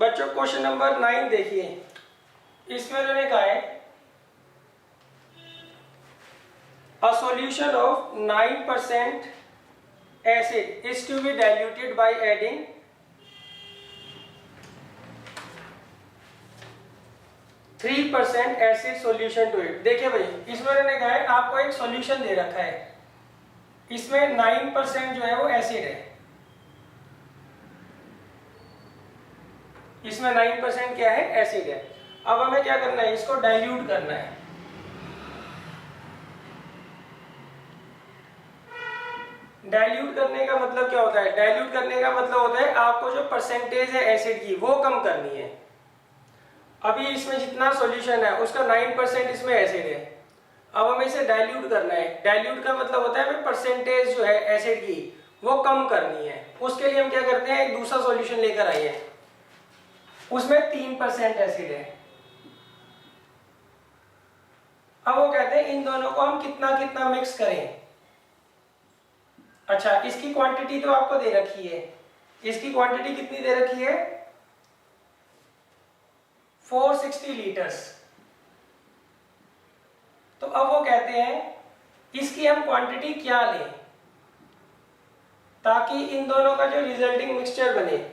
बच्चों question number 9 देखिए, इसमें उन्होंने कहा है a solution of 9% acid is to be diluted by adding 3% acid solution to it। देखिए भाई, इसमें उन्होंने कहा है आपको एक सॉल्यूशन दे रखा है, इसमें 9% जो है वो एसिड है, इसमें 9% क्या है, एसिड है। अब हमें क्या करना है, इसको डाइल्यूट करना है। डाइल्यूट करने का मतलब क्या होता है, डाइल्यूट करने का मतलब होता है आपको जो परसेंटेज है एसिड की वो कम करनी है। अभी इसमें जितना सॉल्यूशन है उसका 9% इसमें एसिड है, अब हमें इसे डाइल्यूट करना है। डाइल्यूट का मतलब होता है हमें परसेंटेज जो है एसिड की वो कम करनी है। उसके लिए हम क्या करते हैं, एक दूसरा सॉल्यूशन लेकर आए हैं, उसमें 3% एसिड है। अब वो कहते हैं इन दोनों को हम कितना कितना मिक्स करें। अच्छा, इसकी क्वांटिटी तो आपको दे रखी है, इसकी क्वांटिटी कितनी दे रखी है, 460 लीटर्स। तो अब वो कहते हैं इसकी हम क्वांटिटी क्या लें ताकि इन दोनों का जो रिजल्टिंग मिक्सचर बने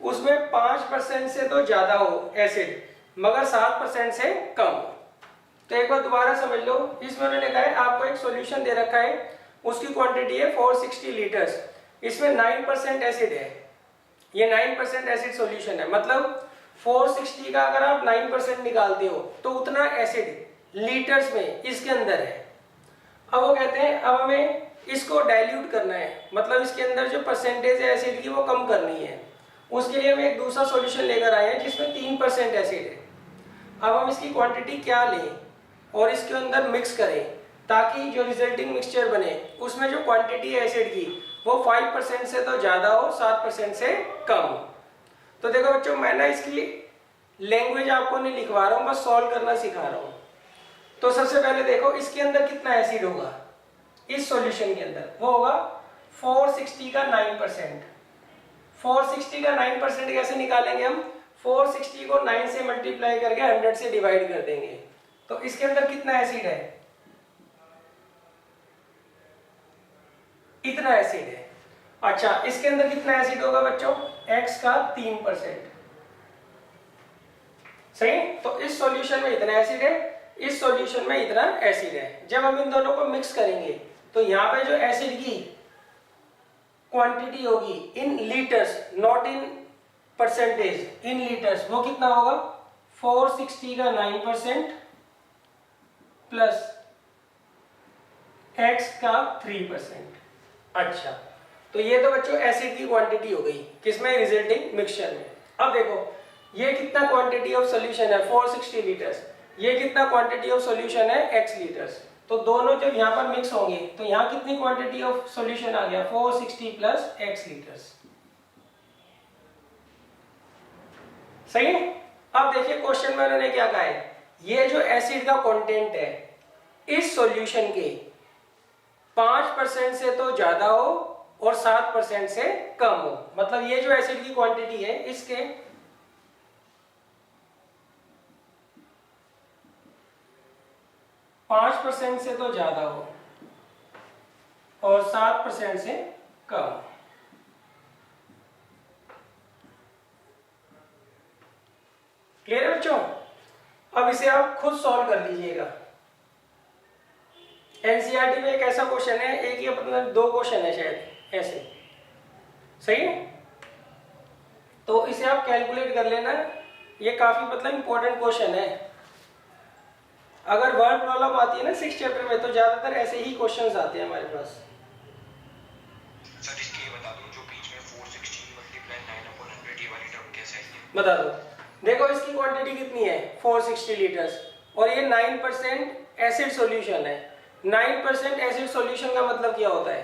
उसमें 5% से तो ज्यादा हो एसिड मगर 7% से कम हो। तो एक बार दोबारा समझ लो, इसमें उन्होंने कहा है आपको एक सॉल्यूशन दे रखा है, उसकी क्वांटिटी है 460 लीटर्स, इसमें 9% एसिड है, ये 9% एसिड सॉल्यूशन है। मतलब 460 का अगर आप 9% निकालते हो तो उतना एसिड लीटर्स में इसके अंदर है। अब वो कहते हैं अब हमें इसको डाइल्यूट करना है, मतलब इसके अंदर जो परसेंटेज है एसिड की वो कम करनी है। उसके लिए हम एक दूसरा सॉल्यूशन लेकर आए हैं जिसमें 3% एसिड है। अब हम इसकी क्वांटिटी क्या लें और इसके अंदर मिक्स करें ताकि जो रिजल्टिंग मिक्सचर बने उसमें जो क्वांटिटी है एसिड की वो 5% से तो ज्यादा हो, 7% से कम हो। तो देखो बच्चों, मैं ना इसकी लैंग्वेज आपको नहीं लिखवा रहा हूँ, बस सॉल्व करना सिखा रहा हूँ। तो सबसे पहले देखो इसके अंदर कितना एसिड होगा, इस सॉल्यूशन के अंदर वो होगा 460 का 9%। 460 का 9% कैसे निकालेंगे हम, 460 को 9 से मल्टीप्लाई करके 100 से डिवाइड कर देंगे। तो इसके अंदर कितना एसिड है, इतना एसिड है। अच्छा, इसके अंदर कितना एसिड होगा बच्चों, x का 3%। सही, तो इस सॉल्यूशन में इतना एसिड है, इस सॉल्यूशन में इतना एसिड है। जब हम इन दोनों को मिक्स करेंगे तो यहाँ पे जो एसिड की क्वांटिटी होगी इन litres, not in percentage, in litres, वो कितना होगा 460 का 9% प्लस x का 3%। अच्छा, तो ये तो बच्चों एसिड की क्वांटिटी हो गई, किसमें, रिजल्टिंग मिक्सचर में। अब देखो ये कितना क्वांटिटी ऑफ सॉल्यूशन है 460 लीटर्स, ये कितना क्वांटिटी ऑफ सॉल्यूशन है x लीटर्स। तो दोनों जब यहाँ पर मिक्स होंगे तो यहाँ कितनी क्वांटिटी ऑफ सॉल्यूशन आ गया, 460 प्लस x लीटर्स। सही। अब देखिए क्वेश्चन में उन्होंने क्या कहा है, ये जो एसिड का कंटेंट है इस सॉल्यूशन के 5% से तो ज्यादा हो और 7% से कम हो। मतलब ये जो एसिड की क्वांटिटी है इसके 5% से तो ज्यादा हो और 7% से कम। क्लियर है बच्चों। अब इसे आप खुद सॉल्व कर लीजिएगा। एनसीईआरटी में एक ऐसा क्वेश्चन है, एक या मतलब 2 क्वेश्चन है शायद ऐसे, सही है। तो इसे आप कैलकुलेट कर लेना, ये काफी मतलब इंपॉर्टेंट क्वेश्चन है। अगर वर्ड प्रॉब्लम आती है ना 6 चैप्टर में तो ज्यादातर ऐसे ही क्वेश्चंस आते हैं हमारे पास। सर इसके बता दो जो बीच में 460 × 9/100 ये वाली टर्म कैसे है, बता दो। देखो इसकी क्वांटिटी कितनी है 460 लीटर्स और ये 9% एसिड सॉल्यूशन है। 9% एसिड सॉल्यूशन का मतलब क्या होता है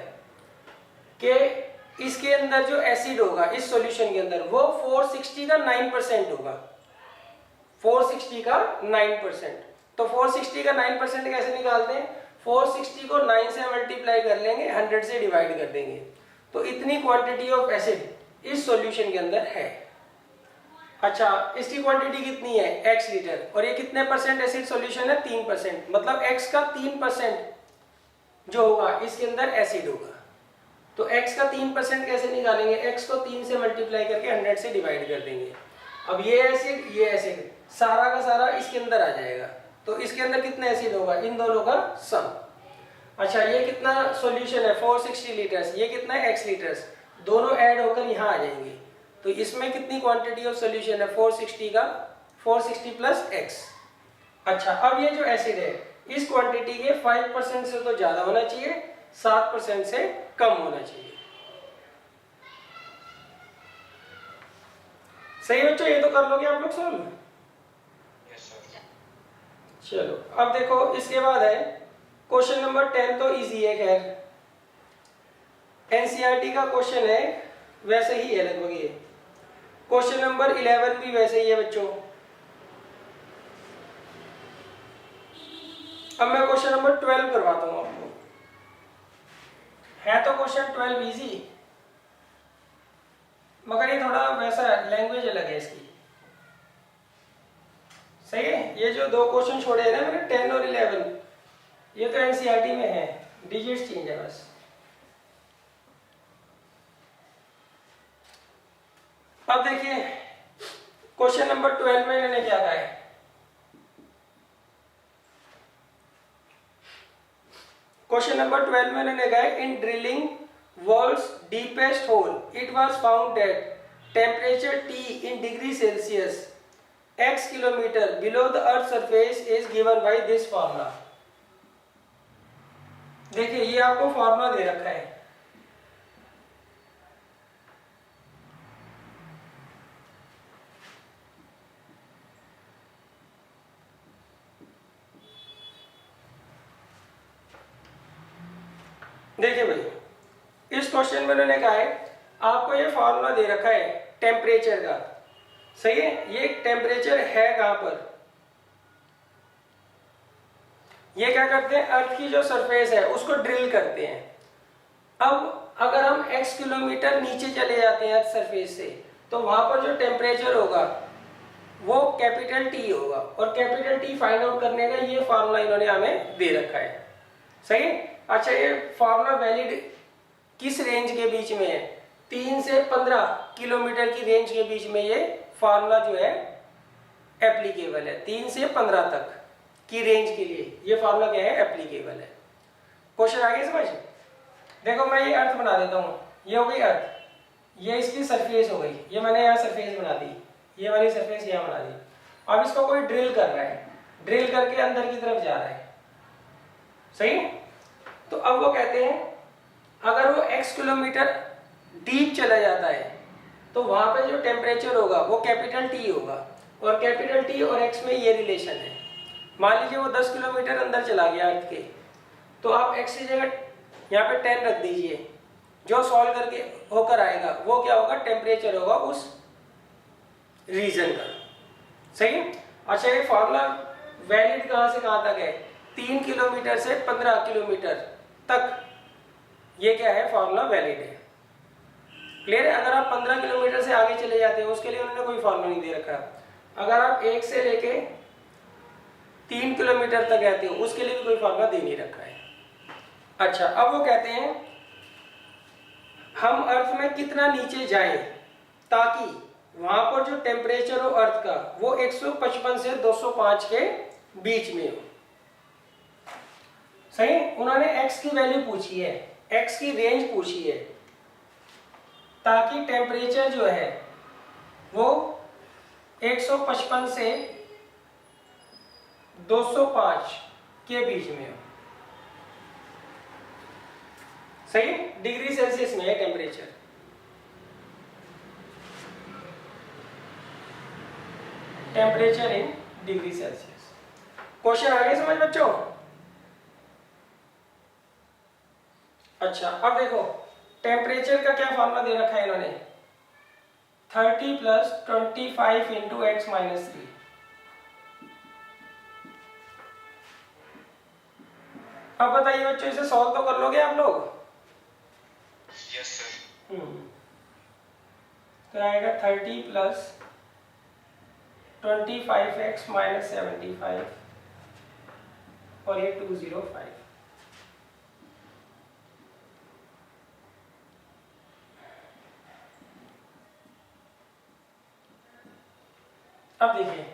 कि इसके अंदर जो एसिड होगा इस सॉल्यूशन के अंदर वो 460 का 9% होगा, 460 का 9%। तो 460 का 9% कैसे निकालते हैं, 460 को 9 से मल्टीप्लाई कर लेंगे, 100 से डिवाइड कर देंगे। तो इतनी क्वांटिटी ऑफ एसिड इस सॉल्यूशन के अंदर है। अच्छा, इसकी क्वांटिटी कितनी है x लीटर, और ये कितने परसेंट एसिड सॉल्यूशन है, 3%, मतलब x का 3% जो होगा इसके अंदर एसिड होगा। तो x का 3% कैसे निकालेंगे, x को 3 से मल्टीप्लाई करके 100 से डिवाइड कर देंगे। अब ये एसिड सारा का सारा इसके अंदर आ जाएगा, तो इसके अंदर कितना एसिड होगा, इन दोनों का सम। अच्छा, ये कितना सॉल्यूशन है, 460 लीटर्स, ये कितना है x लीटर्स, दोनों ऐड होकर यहाँ आ जाएंगे। तो इसमें कितनी क्वांटिटी ऑफ सॉल्यूशन है, 460 का 460 प्लस x। अच्छा, अब ये जो एसिड है इस क्वांटिटी के 5% से तो ज्यादा होना चाहिए, 7% से कम होना चाहिए। सही बच्चों, ये तो कर लोगे आप लोग सॉल्व। Yes sir. चलो अब देखो, इसके बाद है क्वेश्चन नंबर 10, तो इजी है, खैर एनसीईआरटी का क्वेश्चन है, वैसे ही है लगभग ये। क्वेश्चन नंबर 11 भी वैसे ही है बच्चों। अब मैं क्वेश्चन नंबर 12 करवाता हूं आपको। है तो क्वेश्चन 12 इजी, मगर ये थोड़ा वैसा लैंग्वेज अलग है इसकी। सही है, ये जो दो क्वेश्चन छोड़े हैं ना मैंने, 10 और 11, ये तो एनसीईआरटी में है, डिजिट्स चेंज है बस। अब देखिए क्वेश्चन नंबर 12 में इन्होंने क्या कहा है। क्वेश्चन नंबर 12 में इन्होंने कहा है, in drilling world's deepest hole it was found that temperature T in degree Celsius x kilometre below the earth surface is given by this formula। देखिए ये आपको फॉर्मूला दे रखा है, देखिए भाई इस क्वेश्चन में उन्होंने कहा है आपको ये फॉर्मूला दे रखा है टेम्परेचर का। सही है, ये टेम्परेचर है कहां पर, ये क्या करते हैं, अर्थ की जो सरफेस है उसको ड्रिल करते हैं। अब अगर हम x किलोमीटर नीचे चले जाते हैं अर्थ सरफेस से, तो वहां पर जो टेम्परेचर होगा वो कैपिटल T होगा, और कैपिटल T फाइंड आउट करने का ये फार्मूला इन्होंने हमें दे रखा है। सही। अच्छा, ये फार्मूला वैलिड किस रेंज के बीच में है, 3 से 15 किलोमीटर की रेंज के बीच में ये फार्मूला जो है एप्लीकेबल है। 3 से 15 तक की रेंज के लिए ये फार्मूला क्या है, एप्लीकेबल है। क्वेश्चन आगे समझ। देखो मैं ये अर्थ बना देता हूँ, ये हो गई अर्थ, ये इसकी सरफेस हो गई, ये मैंने यहाँ सरफेस बना दी, ये वाली सरफेस यहाँ बना दी। अब इसको कोई ड्रिल कर रहा है, ड्रिल करके अंदर की तरफ जा रहा है। सही। तो अब वो कहते हैं अगर वो x किलोमीटर डीप चला जाता है तो वहां पे जो टेम्परेचर होगा वो कैपिटल T होगा, और कैपिटल T और x में ये रिलेशन है। मान लीजिए वो 10 किलोमीटर अंदर चला गया अर्थ के, तो आप x की जगह यहाँ पे 10 रख दीजिए, जो सॉल्व करके होकर आएगा वो क्या होगा, टेम्परेचर होगा उस रीजन का। सही। अच्छा, ये फॉर्मूला वैलिड कहां से कहां तक है, 3 किलोमीटर से 15 किलोमीटर तक ये क्या है, फॉर्मूला वैलिड है। क्लियर है। अगर आप 15 किलोमीटर से आगे चले जाते हैं उसके लिए उन्होंने कोई फॉर्मूला नहीं दे रखा। अगर आप 1 से लेके 3 किलोमीटर तक जाते हो उसके लिए भी कोई फॉर्मूला दे नहीं रखा है। अच्छा, अब वो कहते हैं हम अर्थ में कितना नीचे जाएं ताकि वहां पर जो टेम्परेचर हो अर्थ का वो 155 से 205 के बीच में हो। सही। उन्होंने x की वैल्यू पूछी है, x की रेंज पूछी है, ताकि टेम्परेचर जो है वो 155 से 205 के बीच में हो। सही। डिग्री सेल्सियस में है temperature. Temperature in degree Celsius. Question आगे समझ बच्चों। अच्छा, अब देखो टेम्परेचर का क्या फॉर्मूला दे रखा है इन्होंने, 30 प्लस 25 इंटू एक्स माइनस 3। अब बताइए बच्चों, इसे सॉल्व तो कर लोगे आप लोग। Yes sir. तो आएगा 30 प्लस 25x माइनस 75 और ये 205। अब देखिए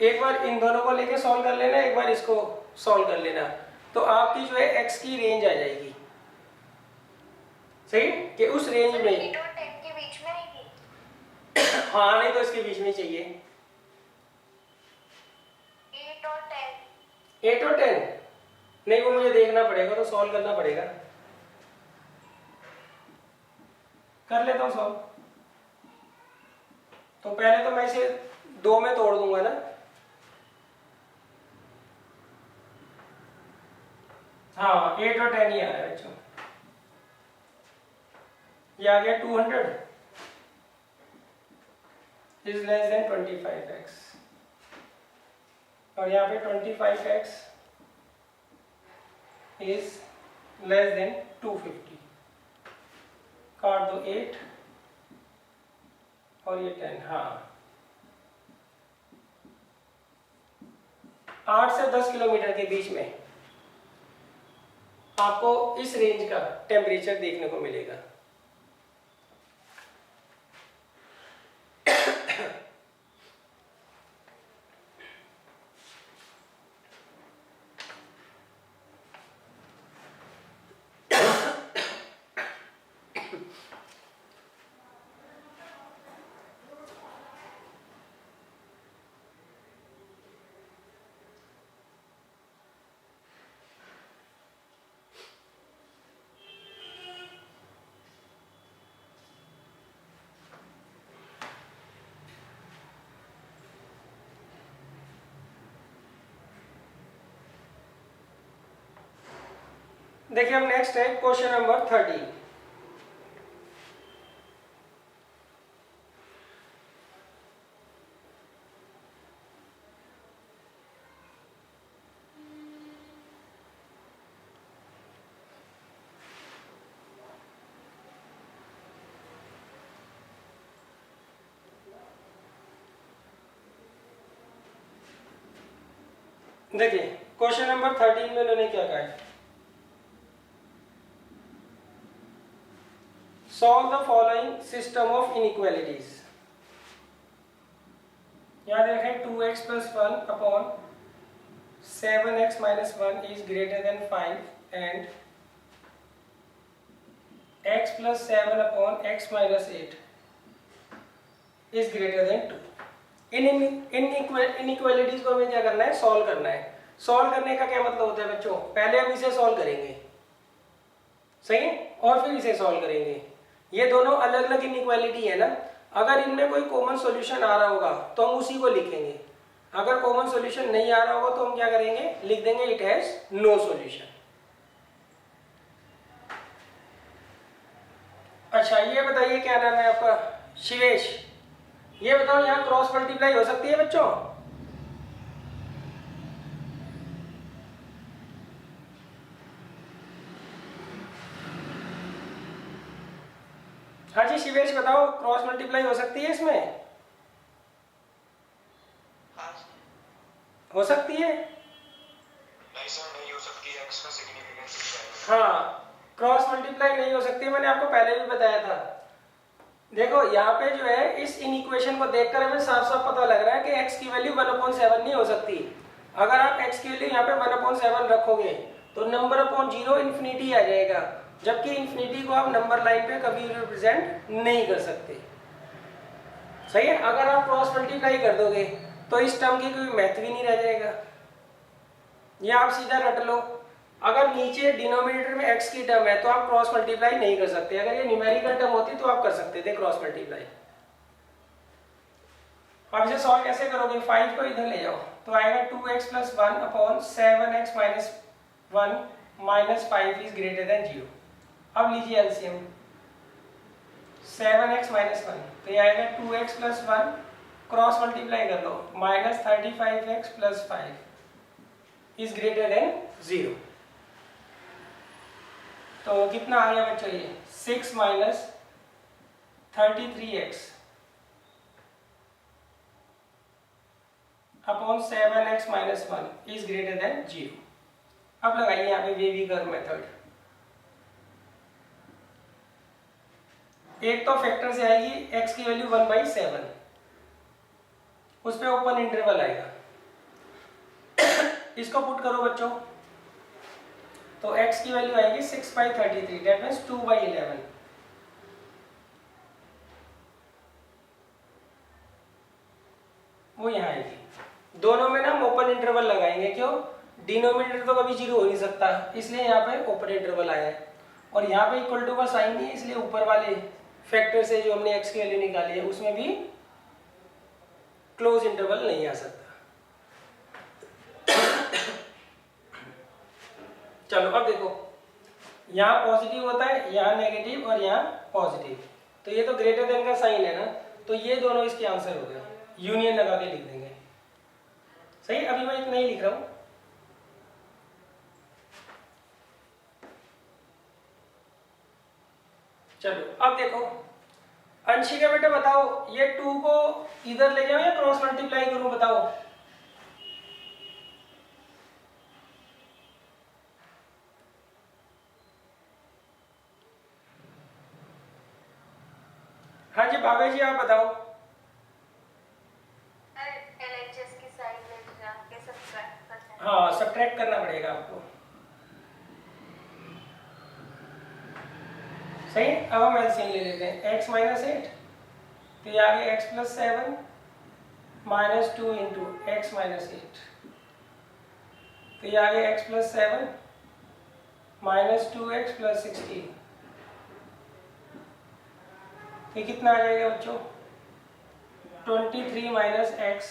एक बार इन दोनों को लेके सॉल्व कर लेना, एक बार इसको सॉल्व कर लेना, तो आपकी जो है x की रेंज आ जाएगी, सही कि उस रेंज में 8 और 10 के बीच में आएगी। हाँ नहीं तो इसके बीच में चाहिए 8 और 10। 8 और 10 नहीं, वो मुझे देखना पड़ेगा, तो सॉल्व करना पड़ेगा। कर लेता हूँ सॉल्व। तो पहले तो मैं इसे 2 में तोड़ दूंगा ना। हाँ 8 और 10 ही आ रहा है बच्चों। ये आ गया 200 इज लेस देन 25x और यहाँ पे 25x इज लेस देन 250। काट दो 8 और ये 10। हाँ 8 से 10 किलोमीटर के बीच में आपको इस रेंज का टेम्परेचर देखने को मिलेगा। देखिए अब नेक्स्ट है क्वेश्चन नंबर 30। देखिए क्वेश्चन नंबर 13 में उन्होंने क्या कहा है, solve the following system of inequalities. याद रखें 2x plus 1 upon 7x minus 1 is greater than 5 and x plus 7 upon x minus 8 is greater than 2। In inequalities को हमें क्या करना है, सॉल्व करना है। सॉल्व करने का क्या मतलब होता है बच्चों, पहले हम इसे सॉल्व करेंगे, सही है, और फिर इसे सॉल्व करेंगे। ये दोनों अलग अलग इनइक्वालिटी है ना, अगर इनमें कोई कॉमन सॉल्यूशन आ रहा होगा तो हम उसी को लिखेंगे, अगर कॉमन सॉल्यूशन नहीं आ रहा होगा तो हम क्या करेंगे, लिख देंगे इट हैज नो सॉल्यूशन। अच्छा ये बताइए क्या नाम है आपका, शिवेश, ये बताओ यहाँ क्रॉस मल्टीप्लाई हो सकती है बच्चों? हाँ जी शिवेश बताओ, क्रॉस मल्टीप्लाई हो सकती है इसमें? हाँ हो सकती है? नहीं सर नहीं हो सकती, x का सिग्निफिकेंस हाँ क्रॉस मल्टीप्लाई नहीं हो सकती, मैंने आपको पहले भी बताया था। देखो यहाँ पे जो है इस इनइक्वेशन को देखकर हमें साफ साफ पता लग रहा है कि x की वैल्यू 1/7 नहीं हो सकती। अगर आप x की वैल्यू यहाँ पे 1/7 रखोगे तो नंबर अपॉन 0 इन्फिनिटी आ जाएगा, जबकि इन्फिनिटी को आप नंबर लाइन पे कभी रिप्रेजेंट नहीं कर सकते, सही है। अगर आप क्रॉस मल्टीप्लाई कर दोगे तो इस टर्म की कोई महत्व ही नहीं रह जाएगा। ये आप सीधा रट लो, अगर नीचे डिनोमिनेटर में x की टर्म है तो आप क्रॉस मल्टीप्लाई नहीं कर सकते, अगर ये न्यूमेरिकल टर्म होती तो आप कर सकते थे क्रॉस मल्टीप्लाई। अब इसे सॉल्व कैसे करोगे, 5 को इधर ले जाओ तो आएगा 2x plus 1 upon 7x minus 1 minus 5 is greater than 0। अब लीजिए एलसीएम, 7x minus 1 तो ये आएगा 2x plus 1, क्रॉस मल्टीप्लाई कर लो, minus 35x plus 5 is greater than 0। तो कितना आ गया बच्चों, ये 6 minus 33x upon 7x minus 1 is greater then 0। अब लगाइए यहाँ पे वेवी कर्व मेथड। एक तो फैक्टर से आएगी x की वैल्यू 1/7, उस पे ओपन इंटरवल आएगा। इसको पुट करो बच्चों, तो x की वैल्यू आएगी 6/33, दैट मीन्स 2/11। वो यहाँ आएगी। दोनों में ना हम ओपन इंटरवल लगाएंगे, क्यों? डिनोमिनेटर तो कभी जीरो हो नहीं सकता, इसलिए यहाँ पे ओपन इंटरवल आया है। और यहाँ पे इक्वल टू का साइन नहीं है, इसलिए ऊपर वाले फैक्टर से जो हमने x की वैल्यू निकाली है उसमें भी क्लोज इंटरवल नहीं आ सकता। चलो अब देखो, यहाँ पॉजिटिव होता है, यहाँ नेगेटिव और यहाँ पॉजिटिव, तो ये तो ग्रेटर देन का साइन है ना, तो ये दोनों इसके आंसर हो गए। यूनियन लगा के लिख देंगे। सही, अभी मैं इतना ही लिख रहा हूं। चलो अब देखो, अंशिका बेटा बताओ, ये 2 को इधर ले जाओ या क्रॉस मल्टीप्लाई करूं, बताओ। हाँ जी बाबा जी आप बताओ। LHS की साइड ले जाके सब्ट्रैक्ट करना है। हाँ सब्ट्रैक्ट करना पड़ेगा आपको। सही, अब हम एलसीएम ले लेते हैं। x माइनस 8, तो ये आ गया x plus 7 minus 2 into x minus 8, तो ये आ गया x plus 7 minus 2x plus 16। ये कितना आ जाएगा बच्चों? 23 minus x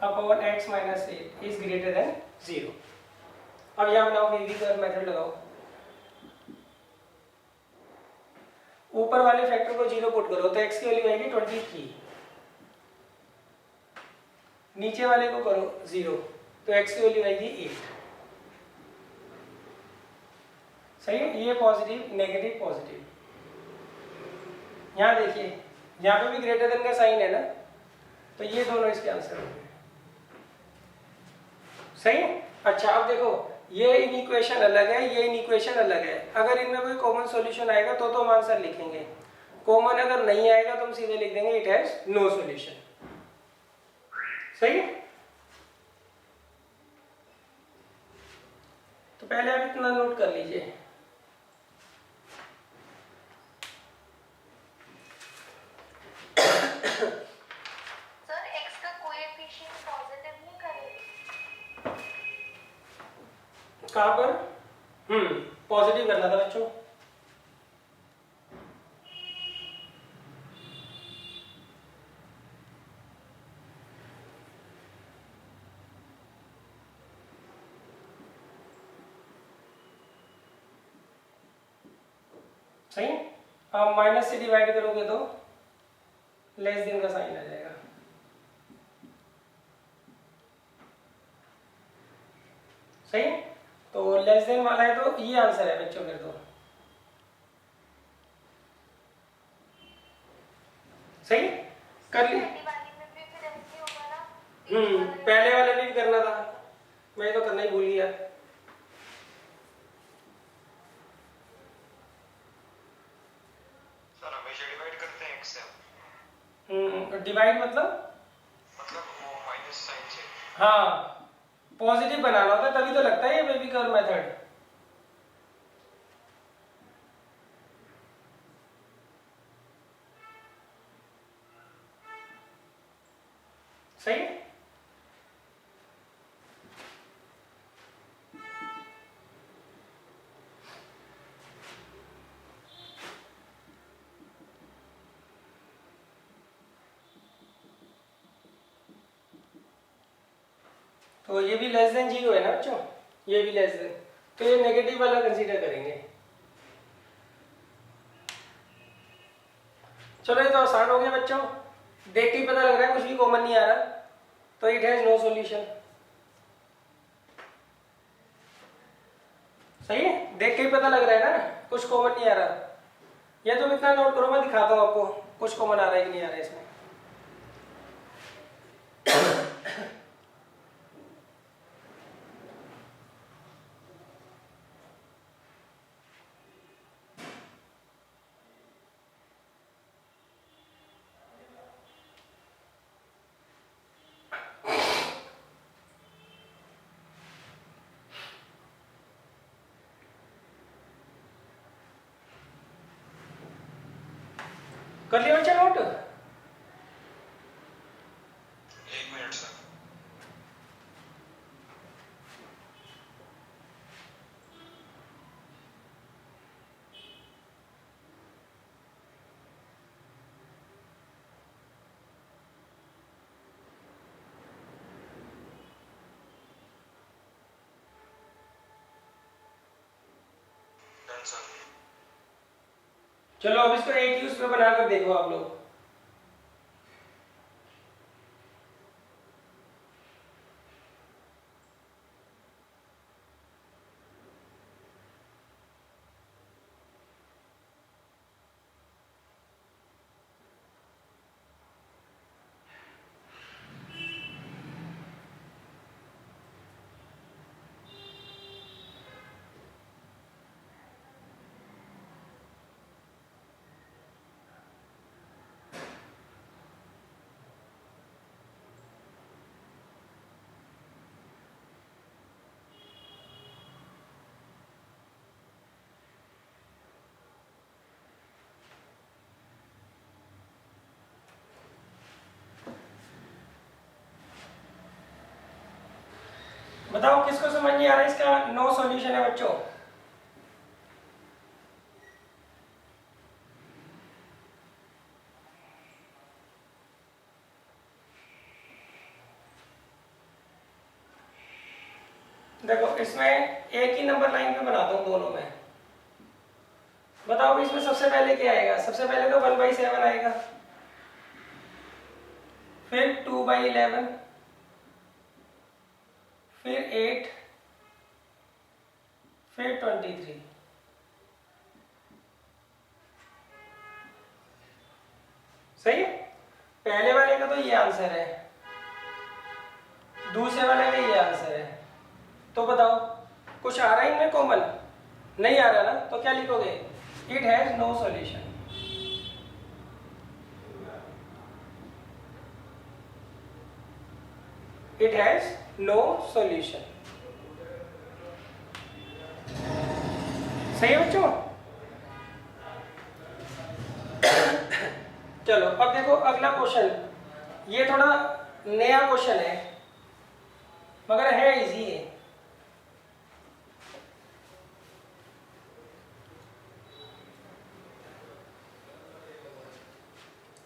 upon x minus 8 is greater then 0। अब यहाँ बनाओ वेवी कर्व मेथड लगाओ। ऊपर वाले फैक्टर को 0 पुट करो तो x की वैल्यू आएगी 23, नीचे वाले को करो 0 तो x की वैल्यू आएगी 8। सही है, ये पॉजिटिव नेगेटिव पॉजिटिव। यहाँ देखिए, यहाँ पे भी ग्रेटर देन का साइन है ना, तो ये दोनों इसके आंसर होंगे। सही है। अच्छा अब देखो, ये इनइक्वेशन अलग है, ये इनइक्वेशन अलग है। अगर इनमें कोई कॉमन सॉल्यूशन आएगा तो हम आंसर लिखेंगे, कॉमन अगर नहीं आएगा तो हम सीधे लिख देंगे इट हैज नो सॉल्यूशन। सही है। तो पहले आप इतना नोट कर लीजिए। सर x का कोएफिशिएंट पॉजिटिव नहीं करेगा? कहाँ पर? पॉजिटिव करना था बच्चों। सही। अब माइनस से डिवाइड करोगे तो लेस देन का साइन आ जाएगा। सही, तो लेस देन वाला है तो ये आंसर है बच्चों फिर तो। सही कर ली। पहली वाली में भी फिर ऐसे ही होगा ना? पहले वाले में भी करना था, मैं तो करना ही भूल गया। सर हमेशा डिवाइड करते हैं x से? डिवाइड मतलब वो माइनस साइन से। हाँ पॉजिटिव बनाना होता है, तभी तो लगता है ये बेबी कर्व मेथड। सही। तो ये भी लेस देन 0 है ना बच्चों, ये भी लेस देन, तो ये नेगेटिव वाला कंसीडर करेंगे। चलो ये तो आसान हो गया बच्चों, देख के ही पता लग रहा है कुछ भी कॉमन नहीं आ रहा, तो इट हैज नो सॉल्यूशन। सही है, देख के ही पता लग रहा है ना कुछ कॉमन नहीं आ रहा। या तुम इतना नोट करो, मैं दिखाता हूँ आपको कुछ कॉमन आ रहा है कि नहीं आ रहा है इसमें। कर लिया बच्चा note? 1 minute sir. Done sir. चलो अब इसको एक ही उसमें बनाकर देखो आप लोग। बताओ किसको समझ नहीं आ रहा है इसका नो सॉल्यूशन है बच्चों? देखो इसमें एक ही नंबर लाइन पे बनाता हूँ दोनों में। बताओ इसमें सबसे पहले क्या आएगा? सबसे पहले तो 1/7 आएगा, फिर 2/11, फिर 8, फिर 23। सही है? पहले वाले का तो ये आंसर है, दूसरे वाले का ये आंसर है। तो बताओ कुछ आ रहा है इनमें कॉमन? नहीं आ रहा ना, तो क्या लिखोगे? It has no solution. It has no solution. सही है बच्चों? चलो अब देखो अगला क्वेश्चन। ये थोड़ा नया क्वेश्चन है मगर है इजी है।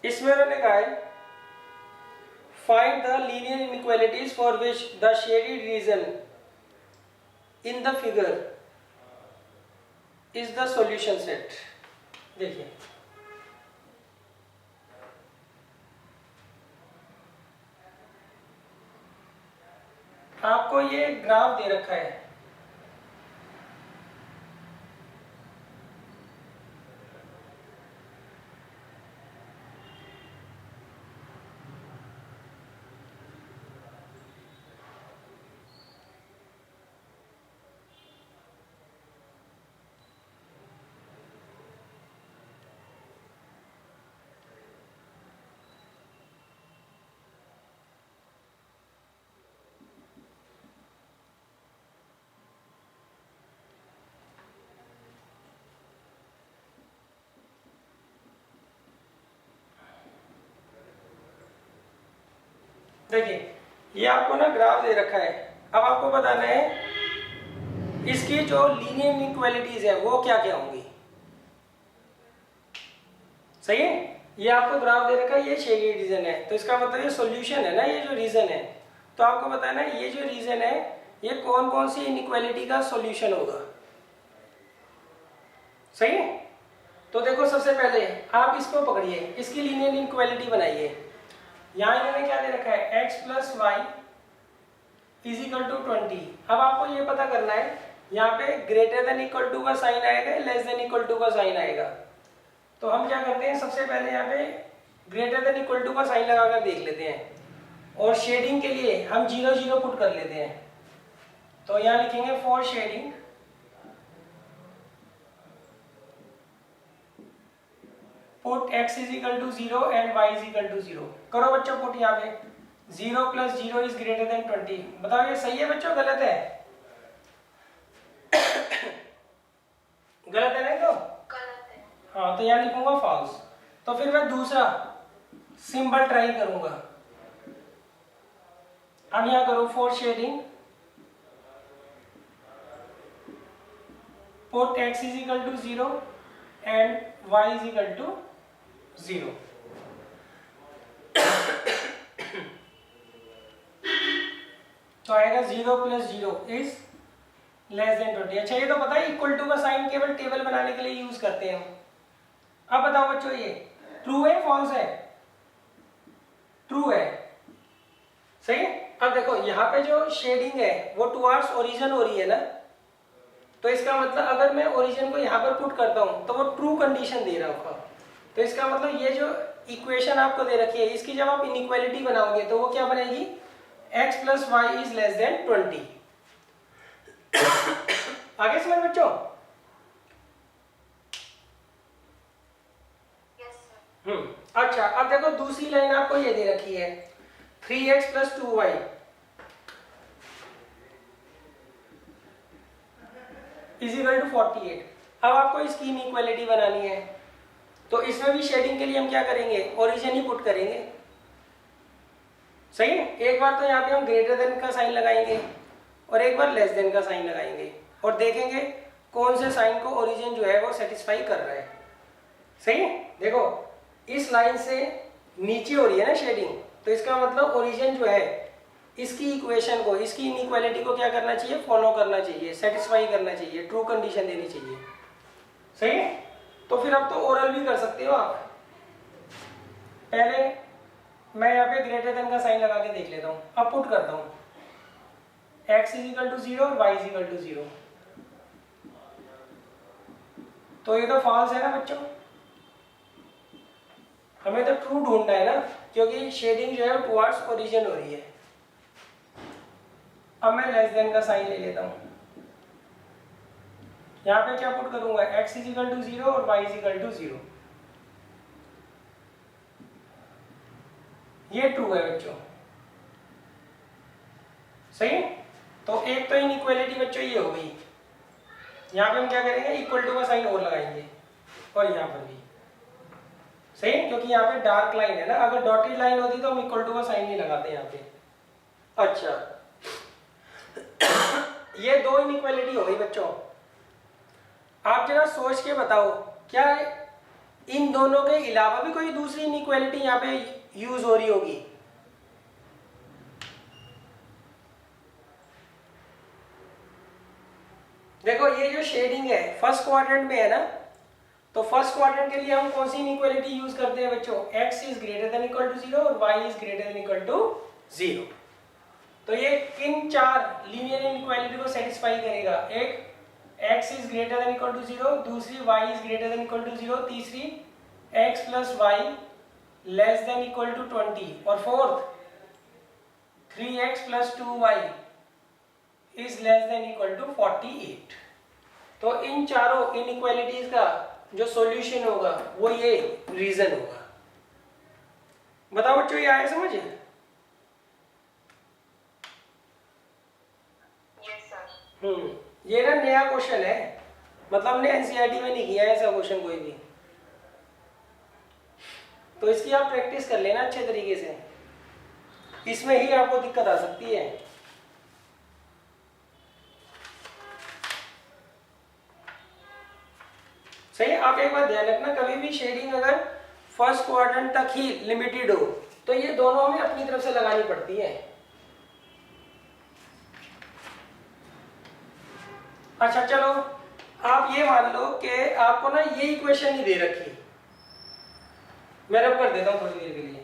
इसमें उन्होंने कहा है find the linear inequalities for which the shaded region in the figure is the solution set. देखिए आपको ये ग्राफ दे रखा है, देखिए ये आपको ना ग्राफ दे रखा है। अब आपको बताना है इसकी जो लीनियर इनइक्वालिटीज है वो क्या क्या होंगी। सही है? ये आपको ग्राफ दे रखा है, ये शेडेड रीजन है, तो इसका मतलब ये सॉल्यूशन है ना, ये जो रीजन है। तो आपको बताना है ये जो रीजन है ये कौन कौन सी इनइक्वालिटी का सॉल्यूशन होगा। सही है? तो देखो सबसे पहले आप इसको पकड़िए, इसकी लीनियर इनइक्वालिटी बनाइए। यहाँ इन्होंने क्या दे रखा है x + y = 20। अब आपको ये पता करना है यहाँ पे ग्रेटर देन इक्वल टू का साइन आएगा, लेस देन इक्वल टू का साइन आएगा। तो हम क्या करते हैं सबसे पहले यहाँ पे ग्रेटर देन इक्वल टू का साइन लगाकर देख लेते हैं। और शेडिंग के लिए हम 0 0 पुट कर लेते हैं। तो यहाँ लिखेंगे for shading put x is equal to 0 and y is equal to 0। करो बच्चों पुट यहाँ पे 0 प्लस 0 इज ग्रेटर देन 20। बताओ ये सही है बच्चों गलत है? गलत है नहीं तो? गलत है। हाँ, तो यहाँ लिखूंगा फॉल्स। तो फिर मैं दूसरा सिंबल ट्राई करूंगा। अब यहाँ करो for shading put x is equal to 0 and y is equal to 0। तो आएगा 0 प्लस 0 इज लेस देन 20। अच्छा ये तो पता है इक्वल टू का साइन केवल टेबल बनाने के लिए यूज करते हैं हम। अब बताओ बच्चों ये ट्रू है फॉल्स है? ट्रू है, सही है। अब देखो यहाँ पे जो शेडिंग है वो टुवर्ड्स ओरिजिन हो रही है ना, तो इसका मतलब अगर मैं ओरिजिन को यहाँ पर पुट करता हूँ तो वो ट्रू कंडीशन दे रहा होगा। तो इसका मतलब ये जो इक्वेशन आपको दे रखी है इसकी जब आप इनइक्वालिटी बनाओगे तो वो क्या बनेगी? x plus Y is less than 20। आगे समझ बच्चों? Yes sir. अच्छा अब देखो दूसरी लाइन आपको ये दे रखी है 3x plus 2y is equal to 48। अब आपको इसकी इनइक्वालिटी बनानी है, तो इसमें भी शेडिंग के लिए हम क्या करेंगे? ओरिजिन ही पुट करेंगे, सही है। एक बार तो यहाँ पे हम ग्रेटर देन का साइन लगाएंगे और एक बार लेस देन का साइन लगाएंगे और देखेंगे कौन से साइन को ओरिजिन जो है वो सेटिस्फाई कर रहा है, सही है। देखो इस लाइन से नीचे हो रही है ना शेडिंग, तो इसका मतलब ओरिजिन जो है इसकी इक्वेशन को, इसकी इनइक्वालिटी को क्या करना चाहिए? फॉलो करना चाहिए, सेटिस्फाई करना चाहिए, ट्रू कंडीशन देनी चाहिए, सही है। तो फिर अब तो ओरल भी कर सकते हो आप। पहले मैं यहाँ पे ग्रेटर देन का साइन लगा के देख लेता हूँ। अब पुट करता हूँ x इज इक्वल टू 0 और y इज इक्वल टू 0। तो ये तो फॉल्स है ना बच्चों, हमें तो ट्रू ढूंढना है ना, क्योंकि शेडिंग जो है टुवर्ड्स ओरिजिन हो रही है। अब मैं लेस देन का साइन ले लेता हूँ। यहाँ पे क्या पुट करूंगा? x इज इक्वल टू 0 और y इज इक्वल टू 0। ये ट्रू है बच्चों, सही है। तो एक तो इनइक्वालिटी बच्चों ये हो गई। यहाँ पे हम क्या करेंगे? इक्वल टू का साइन और लगाएंगे और यहाँ पर भी, सही है, क्योंकि यहाँ पे डार्क लाइन है ना। अगर डॉटेड लाइन होती तो हम इक्वल टू का साइन नहीं लगाते यहाँ पे। अच्छा ये दो इनइक्वालिटी हो गई बच्चों। आप जरा सोच के बताओ क्या इन दोनों के अलावा भी कोई दूसरी इनइक्वालिटी यहाँ पे यूज हो रही होगी? देखो ये जो शेडिंग है फर्स्ट क्वाड्रेंट में है ना, तो फर्स्ट क्वाड्रेंट के लिए हम कौन सी इनइक्वालिटी यूज करते हैं बच्चों? x is greater than equal to 0 और y is greater than equal to 0। तो ये किन चार लीनियर इनइक्वालिटी को सेटिस्फाई करेगा? एक x is greater than equal to 0, दूसरी y is greater than equal to 0, तीसरी x plus Y less than equal to 20 और fourth 3x plus 2y is less than equal to 48। तो इन चारों inequalities का जो सॉल्यूशन होगा वो ये रीजन होगा। बताओ बच्चों ये आया समझ? Yes sir. ये ना नया क्वेश्चन है, मतलब हमने एनसीईआरटी में नहीं किया ऐसा क्वेश्चन कोई भी, तो इसकी आप प्रैक्टिस कर लेना अच्छे तरीके से। इसमें ही आपको दिक्कत आ सकती है। सही, आप एक बार ध्यान रखना, कभी भी शेडिंग अगर फर्स्ट क्वाड्रेंट तक ही लिमिटेड हो तो ये दोनों हमें अपनी तरफ से लगानी पड़ती है। अच्छा चलो आप ये मान लो कि आपको ना ये इक्वेशन ही दे रखी, मैं रब कर देता हूं थोड़ी देर के लिए।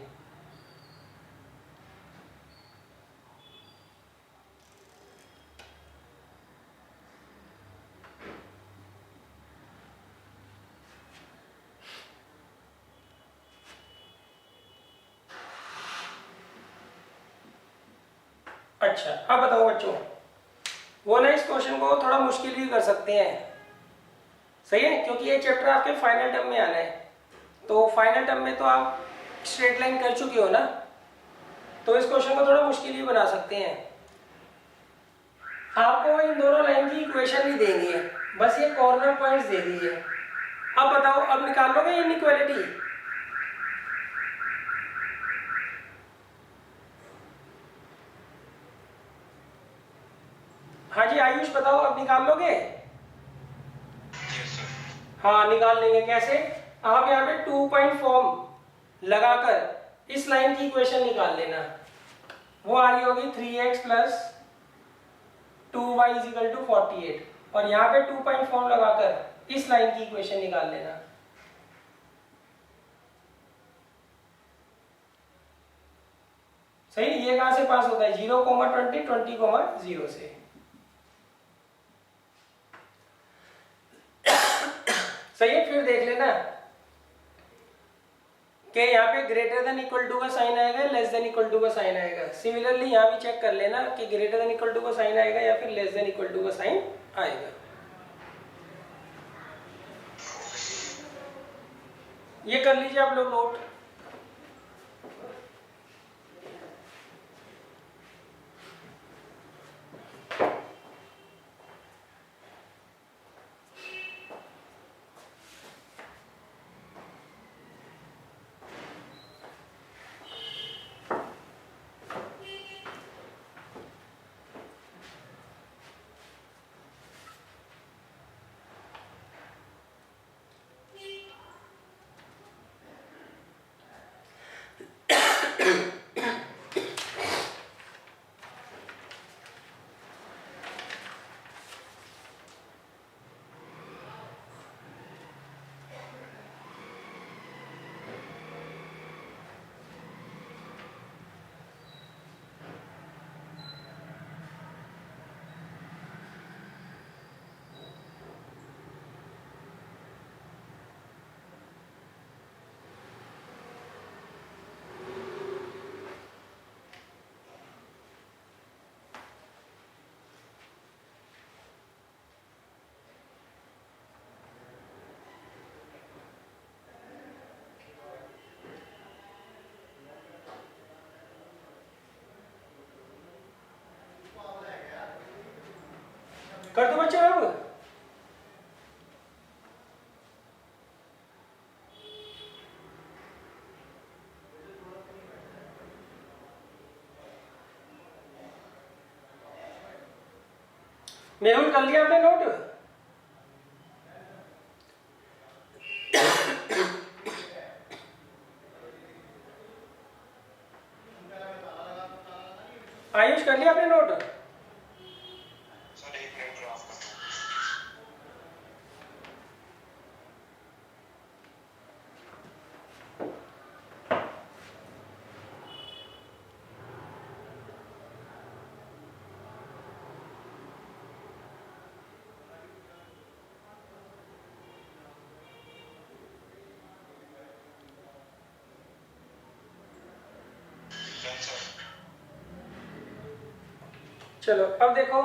अच्छा, अब बताओ बच्चों, वो ना इस क्वेश्चन को थोड़ा मुश्किल भी कर सकते हैं, सही है, क्योंकि ये चैप्टर आपके फाइनल टर्म में आना है। तो फाइनल टर्म में तो आप स्ट्रेट लाइन कर चुके हो ना, तो इस क्वेश्चन को थोड़ा मुश्किल भी बना सकते हैं। आपको इन दोनों लाइन की इक्वेशन नहीं देंगे, बस ये कॉर्नर पॉइंट्स दे दीजिए। अब बताओ, अब निकाल लोगे इनइक्वालिटी? हाँ जी आयुष बताओ, अब निकाल लोगे? Yes sir. हाँ निकाल लेंगे। कैसे? आप यहाँ पे 2 पॉइंट फॉर्म लगाकर इस लाइन की इक्वेशन निकाल लेना। वो आ रही होगी 3x plus 2y is equal to 48, और यहाँ पे 2 पॉइंट फॉर्म लगाकर इस लाइन की इक्वेशन निकाल लेना। सही, ये कहां से पास होता है? 0,20, 20,0 से। सही है, फिर देख लेना कि यहाँ पे ग्रेटर देन इक्वल टू का साइन आएगा, लेस देन इक्वल टू का साइन आएगा। सिमिलरली यहाँ भी चेक कर लेना कि ग्रेटर देन इक्वल टू का साइन आएगा या फिर लेस देन इक्वल टू का साइन आएगा। ये कर लीजिए आप लोग नोट। कर दो बच्चों अब। मेहुल कर लिया आपने नोट? आयुष कर लिया आपने नोट? सर एक मिनट ड्राफ्ट कर रहा हूँ। सर चलो अब देखो,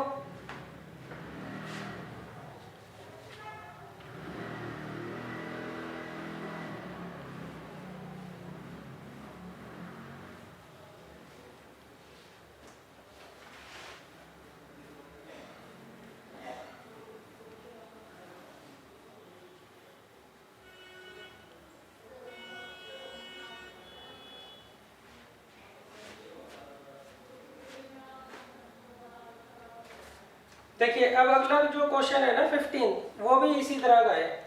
देखिए अब अगला जो क्वेश्चन है ना 15, वो भी इसी तरह का है।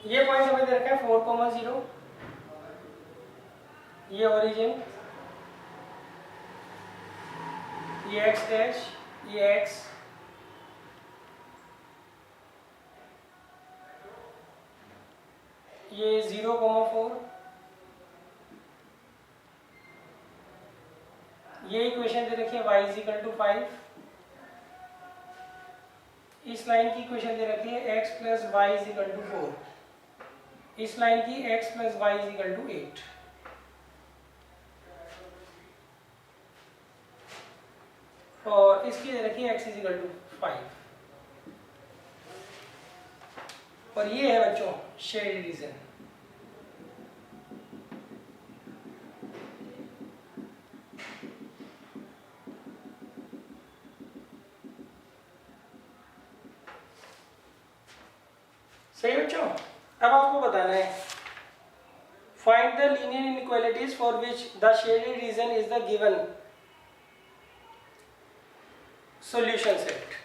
ये पॉइंट हमें दे रखा है 4,0, ये ओरिजिन, ये एक्स डैश, ये एक्स, ये 0,4, ये इक्वेशन दे रखी है y इक्वल टू 5, इस लाइन की इक्वेशन दे रखी है x plus y equal to 4, इस लाइन की x plus y equal to 8, और इसकी दे रखी है x इक्वल टू 5, और ये है बच्चों शेयर्ड रीजन। सही बच्चों, अब आपको बताना है find the linear inequalities for which the shared reason is the given solution set.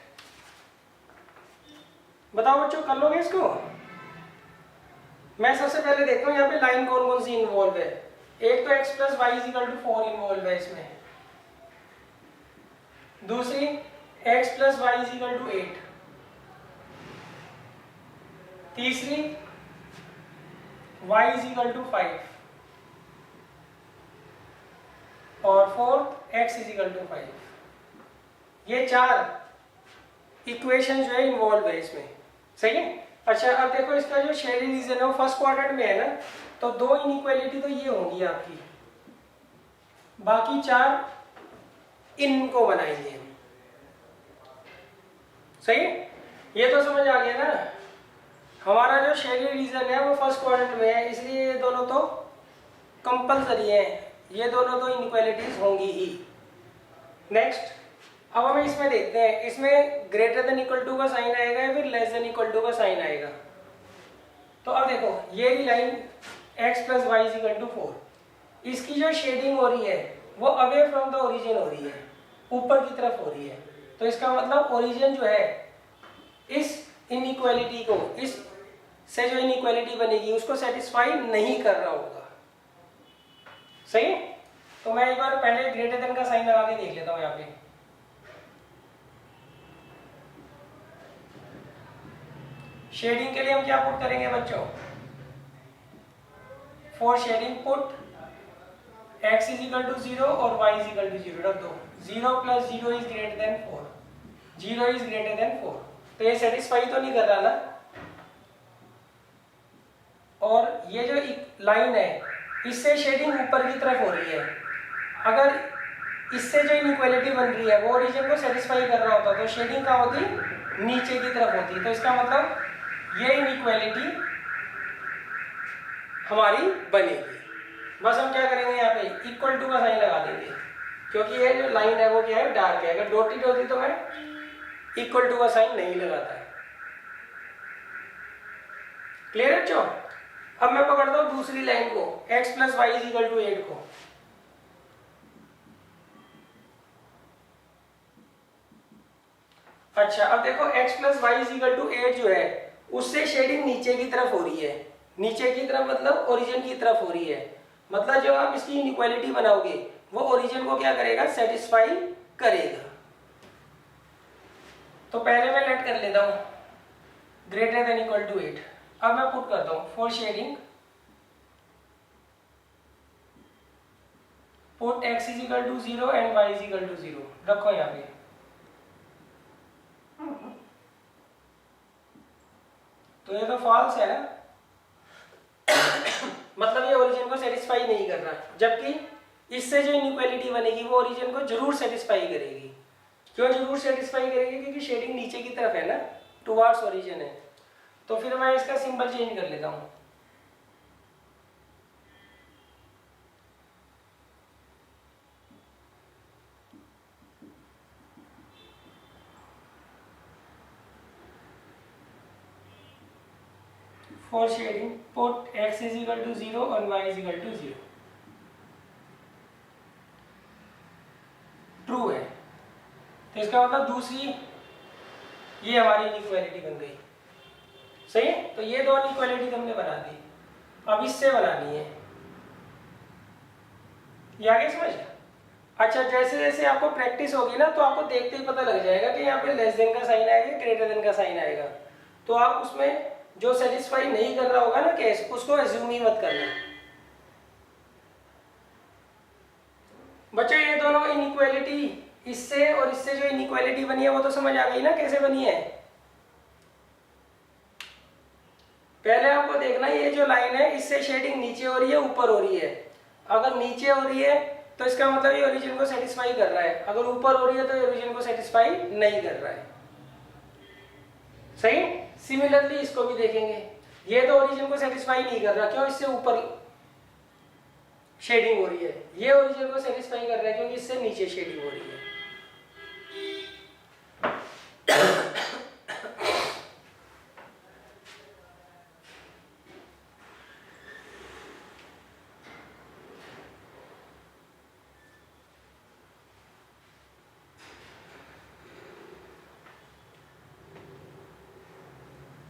बताओ बच्चों, कर लोगे इसको? मैं सबसे पहले देखता हूँ यहाँ पे लाइन कौन कौन सी इन्वॉल्व है। एक तो x plus y equal to 4 involve है इसमें, दूसरी x plus y equal to 8, तीसरी y इज इक्वल टू 5, और fourth x is equal to 5। ये चार इक्वेशन जो है इन्वॉल्व है इसमें, सही है। अच्छा, अब देखो इसका जो शेयर्ड रीजन है वो फर्स्ट क्वाड्रेंट में है ना, तो दो इनइक्वालिटी तो ये होंगी आपकी, बाकी चार इनको बनाएंगे हम, सही है। ये तो समझ आ गया ना, हमारा जो शेयर्ड रीजन है वो फर्स्ट क्वाड्रेंट में है, इसलिए ये दोनों तो कंपलसरी है, ये दोनों तो इनइक्वालिटीज होंगी ही। नेक्स्ट, अब हम इसमें देखते हैं, इसमें ग्रेटर देन इक्वल टू का साइन आएगा या फिर लेस देन इक्वल टू का साइन आएगा। तो अब देखो ये line x plus y equal to 4, इसकी जो शेडिंग हो रही है वो अवे फ्रॉम द ओरिजिन हो रही है, ऊपर की तरफ हो रही है, तो इसका मतलब ओरिजिन जो है इस इनइक्वालिटी को, इस से जो इनइक्वालिटी बनेगी उसको सेटिस्फाई नहीं कर रहा होगा, सही। तो मैं एक बार पहले ग्रेटर देन का साइन लगा के देख लेता हूँ यहाँ पे। शेडिंग के लिए हम क्या पुट करेंगे बच्चों? For shading put x is equal to 0 और y इज इक्वल टू 0 रख दो। 0 plus 0 is greater then 4, 0 is greater then 4, तो ये सेटिस्फाई तो नहीं कर रहा ना। और ये जो लाइन है इससे शेडिंग ऊपर की तरफ हो रही है, अगर इससे जो इनइक्वालिटी बन रही है वो ओरिजिन को सेटिस्फाई कर रहा होता तो शेडिंग कहाँ होती? नीचे की तरफ होती। तो इसका मतलब ये इनइक्वालिटी हमारी बनेगी। बस हम क्या करेंगे यहाँ पे इक्वल टू का साइन लगा देंगे, क्योंकि ये जो लाइन है वो क्या है? डार्क है। अगर डॉटेड होती तो मैं इक्वल टू का साइन नहीं लगाता है। क्लियर है बच्चों? अब मैं पकड़ता हूँ दूसरी लाइन को, x plus Y is equal to 8 को। अच्छा, अब देखो x plus Y is equal to 8 जो है उससे शेडिंग नीचे की तरफ हो रही है। नीचे की तरफ मतलब ओरिजिन की तरफ हो रही है। मतलब जब आप इसकी इनइक्वालिटी बनाओगे वो ओरिजिन को क्या करेगा? सेटिस्फाई करेगा। तो पहले मैं लेट कर लेता हूं ग्रेटर देन इक्वल टू 8। अब मैं पुट करता हूं for shading put x is equal to 0 and y is equal to 0 रखो यहाँ पे। तो ये तो फॉल्स है ना, मतलब ये ओरिजिन को सेटिस्फाई नहीं कर रहा, जबकि इससे जो इनइक्वालिटी बनेगी वो ओरिजिन को जरूर सेटिस्फाई करेगी। क्यों जरूर सेटिस्फाई करेगी? क्योंकि शेडिंग नीचे की तरफ है ना, टुवर्ड्स ओरिजिन है। तो फिर मैं इसका सिंबल चेंज कर लेता हूं। For shading, put x is equal to 0 and y is equal to 0. True है, तो इसका मतलब दूसरी ये हमारी इनइक्वालिटी बन गई। सही है। तो ये दो इनइक्वालिटी हमने बना दी, अब इससे बनानी है। ये आगे समझ। अच्छा, जैसे जैसे आपको प्रैक्टिस होगी ना तो आपको देखते ही पता लग जाएगा कि यहाँ पे लेस देन का साइन आएगा, ग्रेटर देन का साइन आएगा। तो आप उसमें जो सेटिस्फाई नहीं कर रहा होगा ना केस, उसको एज्यूम ही मत करना। बच्चों ये दोनों इनइक्वालिटी, इससे और इससे जो इनइक्वालिटी बनी है वो तो समझ आ गई ना कैसे बनी है। पहले आपको देखना ये जो लाइन है इससे शेडिंग नीचे हो रही है ऊपर हो रही है। अगर नीचे हो रही है तो इसका मतलब ये ओरिजिन को सेटिस्फाई कर रहा है, अगर ऊपर हो रही है तो ये ओरिजिन को सेटिस्फाई नहीं कर रहा है। सही। सिमिलरली इसको भी देखेंगे, ये तो ओरिजिन को सेटिस्फाई नहीं कर रहा, क्यों? इससे ऊपर शेडिंग हो रही है। ये ओरिजिन को सेटिस्फाई कर रहा है क्योंकि इससे नीचे शेडिंग हो रही है।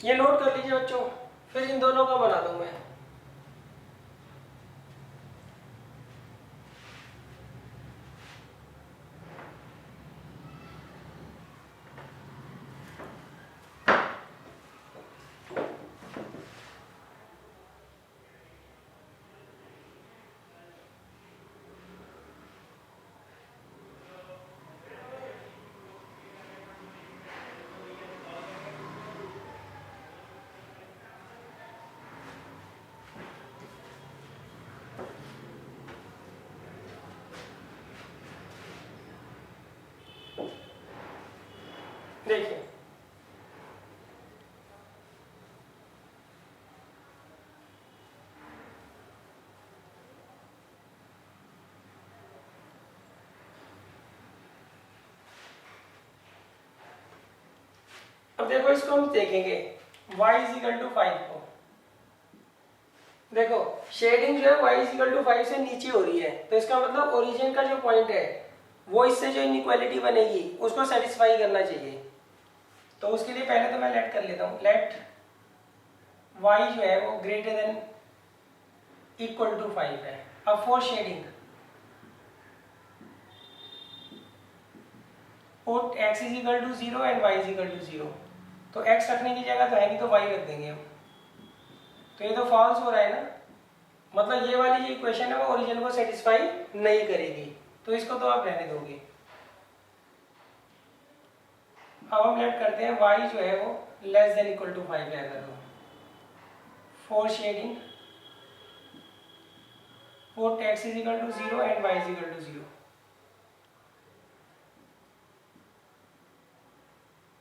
ये नोट कर लीजिए बच्चों, फिर इन दोनों का बना दूं मैं। देखिए अब देखो, इसको हम देखेंगे y इज इक्वल टू 5 को। देखो शेडिंग जो है y इज इक्वल टू 5 से नीचे हो रही है, तो इसका मतलब ओरिजिन का जो पॉइंट है वो इससे जो इनइक्वालिटी बनेगी उसको सेटिस्फाई करना चाहिए। तो उसके लिए पहले तो मैं लेट कर लेता हूँ, लेट y जो है वो ग्रेटर देन इक्वल टू 5 है। अब for shading put x is equal to 0 and y is equal to 0। तो x रखने की जगह तो है नहीं तो y रख देंगे हम। तो ये तो फॉल्स हो रहा है ना, मतलब ये वाली जो इक्वेशन है वो ओरिजिन को सेटिस्फाई नहीं करेगी, तो इसको तो आप रहने दोगे। अब हम लेट करते हैं y जो है वो लेस देन इक्वल टू 5 है। अगर for shading put x is equal to 0 and y is equal to 0।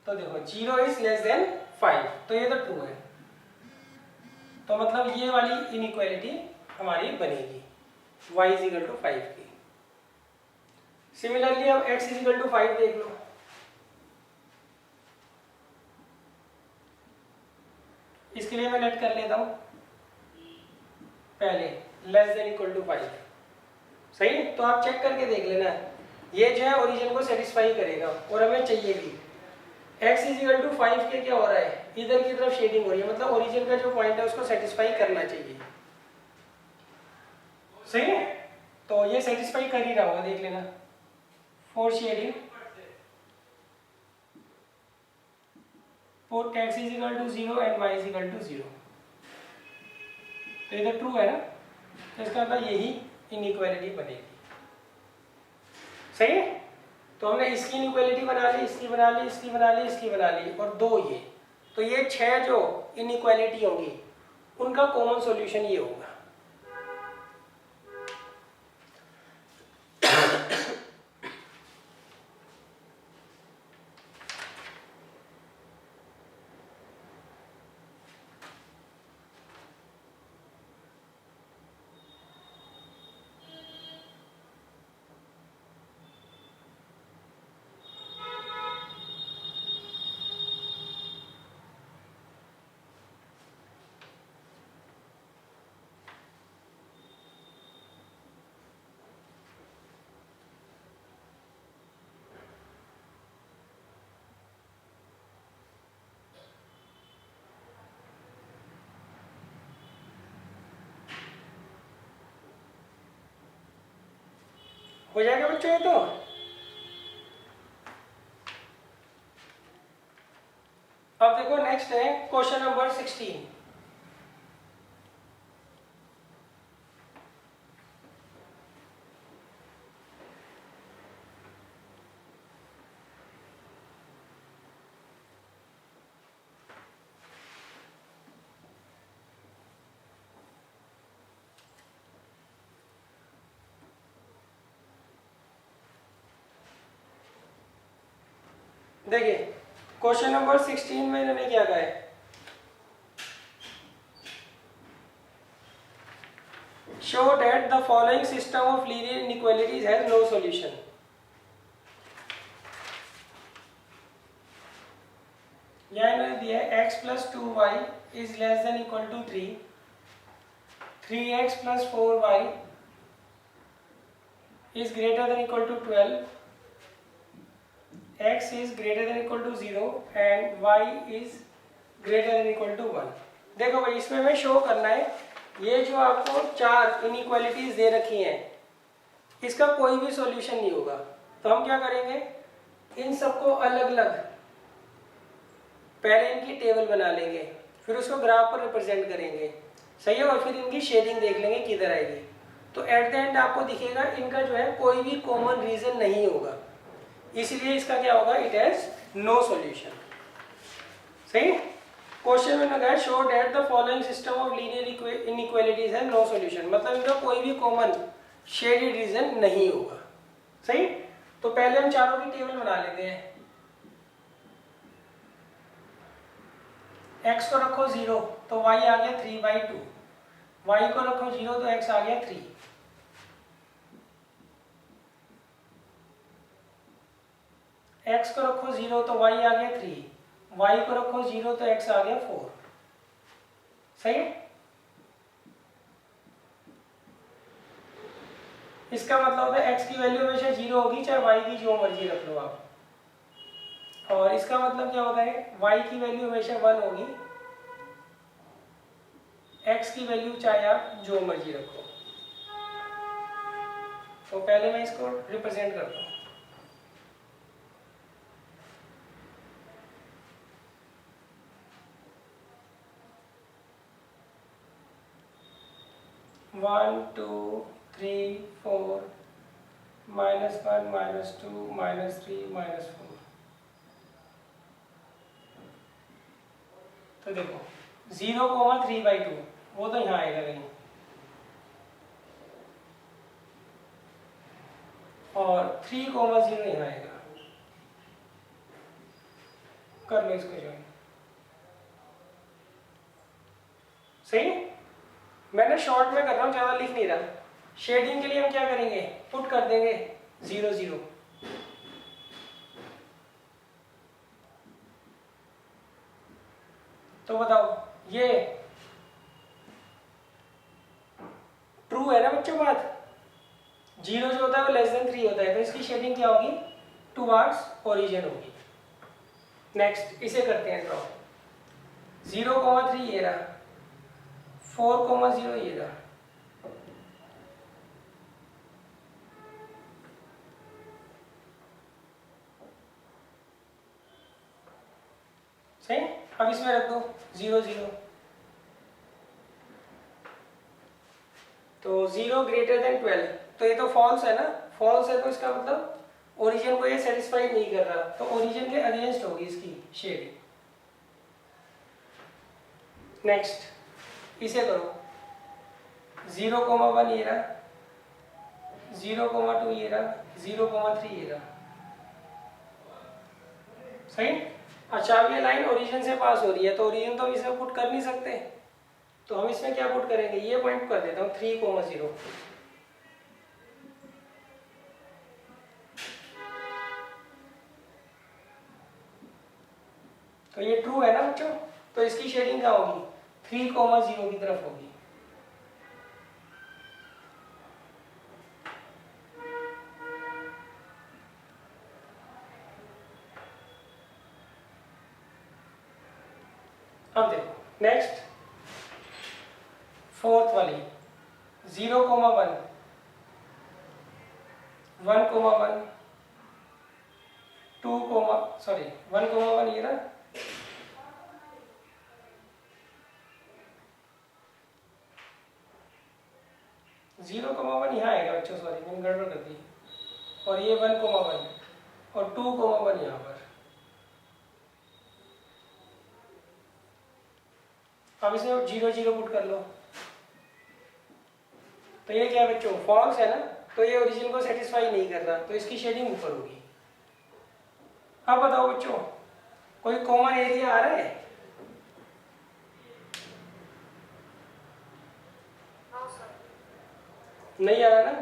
तो देखो 0 इज लेस देन 5, तो ये तो ट्रू है। तो मतलब ये वाली इनइक्वालिटी हमारी बनेगी y इज इक्वल टू 5 की। सिमिलरली अब x इज इक्वल टू 5 देख लो। इसके लिए मैं लेट कर लेता हूं पहले लेस देन इक्वल टू 5। सही। तो आप चेक करके देख लेना, ये जो है ओरिजिन को सेटिस्फाई करेगा और हमें चाहिए भी। x इज इक्वल टू 5 के क्या हो रहा है, इधर की तरफ शेडिंग हो रही है, मतलब ओरिजिन का जो पॉइंट है उसको सेटिस्फाई करना चाहिए। सही है। तो ये सेटिस्फाई कर ही रहा होगा, देख लेना। For shading put x is equal to 0 and y is equal to 0। तो इधर ट्रू है ना, तो इसका मतलब यही इनइक्वालिटी बनेगी। सही है। तो हमने इसकी इनइक्वालिटी बना ली, इसकी बना ली, इसकी बना ली, इसकी बना ली, और दो ये। तो ये 6 जो इनइक्वालिटी होंगी उनका कॉमन सॉल्यूशन ये होगा। हो जाएगा बच्चों ये तो। अब देखो नेक्स्ट है क्वेश्चन नंबर 16। देखिए क्वेश्चन नंबर 16 में इन्होंने क्या कहा है, show that the following system of linear inequalities has no solution. यहाँ इन्होंने दिया है x plus 2y is less than equal to 3, 3x plus 4y is greater than equal to 12, x is greater than equal to 0 and y is greater than equal to 1। देखो भाई इसमें हमें show करना है ये जो आपको चार इनइक्वालिटीज दे रखी हैं इसका कोई भी सॉल्यूशन नहीं होगा। तो हम क्या करेंगे, इन सबको अलग अलग पहले इनकी टेबल बना लेंगे, फिर उसको ग्राफ पर रिप्रेजेंट करेंगे, सही है, और फिर इनकी शेडिंग देख लेंगे किधर आएगी। तो एट द एंड आपको दिखेगा इनका जो है कोई भी कॉमन रीजन नहीं होगा, इसलिए इसका क्या होगा, इट हैज नो सॉल्यूशन। सही। क्वेश्चन में लगा है show that the following system of linear inequalities have no solution, मतलब इनका कोई भी कॉमन शेडेड रीजन नहीं होगा। सही। तो पहले हम चारों की टेबल बना लेते हैं। x को रखो 0 तो y आ गया 3/2, y को रखो 0 तो x आ गया 3, x को रखो 0 तो y आ गया 3, y को रखो 0 तो x आ गया 4। सही है। इसका मतलब होता है x की वैल्यू हमेशा 0 होगी, चाहे y की जो मर्जी रख लो आप। और इसका मतलब क्या होता है, y की वैल्यू हमेशा 1 होगी, x की वैल्यू चाहे आप जो मर्जी रखो। तो पहले मैं इसको रिप्रेजेंट करता हूँ। One two three four -1 -2 -3 -4। तो देखो 0,3/2 वो तो यहाँ आएगा कहीं, और 3,0 यहाँ आएगा। कर लो इसको ज्वाइन। सही। मैंने शॉर्ट में कर रहा हूँ, ज़्यादा लिख नहीं रहा। शेडिंग के लिए हम क्या करेंगे, पुट कर देंगे 0 0। तो बताओ ये ट्रू है ना बच्चों बात। 0 जो होता है वो लेस देन 3 होता है, तो इसकी शेडिंग क्या होगी, टुवर्ड्स ओरिजिन होगी। नेक्स्ट इसे करते हैं ड्रॉ। 0,3 ये रहा, 4,0 ये रहा। सही। अब इसमें रख दो 0 0। तो 0 ग्रेटर देन 12, तो ये तो फॉल्स है ना, फॉल्स है तो इसका मतलब ओरिजिन को ये सेटिस्फाई नहीं कर रहा, तो ओरिजिन के अगेंस्ट होगी इसकी शेडिंग। नेक्स्ट इसे करो 0,1 ये रहा, 0,2 ये रहा, 0,3 ये रहा। सही। अच्छा अब ये लाइन ओरिजिन से पास हो रही है, तो ओरिजिन तो हम इसमें पुट कर नहीं सकते, तो हम इसमें क्या पुट करेंगे, ये पॉइंट कर देता हूँ 3,0। तो ये ट्रू है ना बच्चों, तो इसकी शेडिंग क्या होगी, 3,0 की तरफ होगी। अब देखो नेक्स्ट फोर्थ वाली 0,1, 1,1 2, 1,1 ये ना 0,1 यहाँ आएगा बच्चों, सॉरी मैंने गड़बड़ कर दी। और ये 1,1 और 2,1 यहाँ पर। अब इसमें 0 0 पुट कर लो, तो ये क्या है बच्चों, फॉल्स है ना, तो ये ओरिजिन को सेटिस्फाई नहीं कर रहा, तो इसकी शेडिंग ऊपर होगी। अब बताओ बच्चों, कोई कॉमन एरिया आ रहा है? No sir. नहीं आ रहा ना,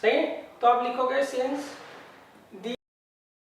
सही। तो आप लिखोगे सिंस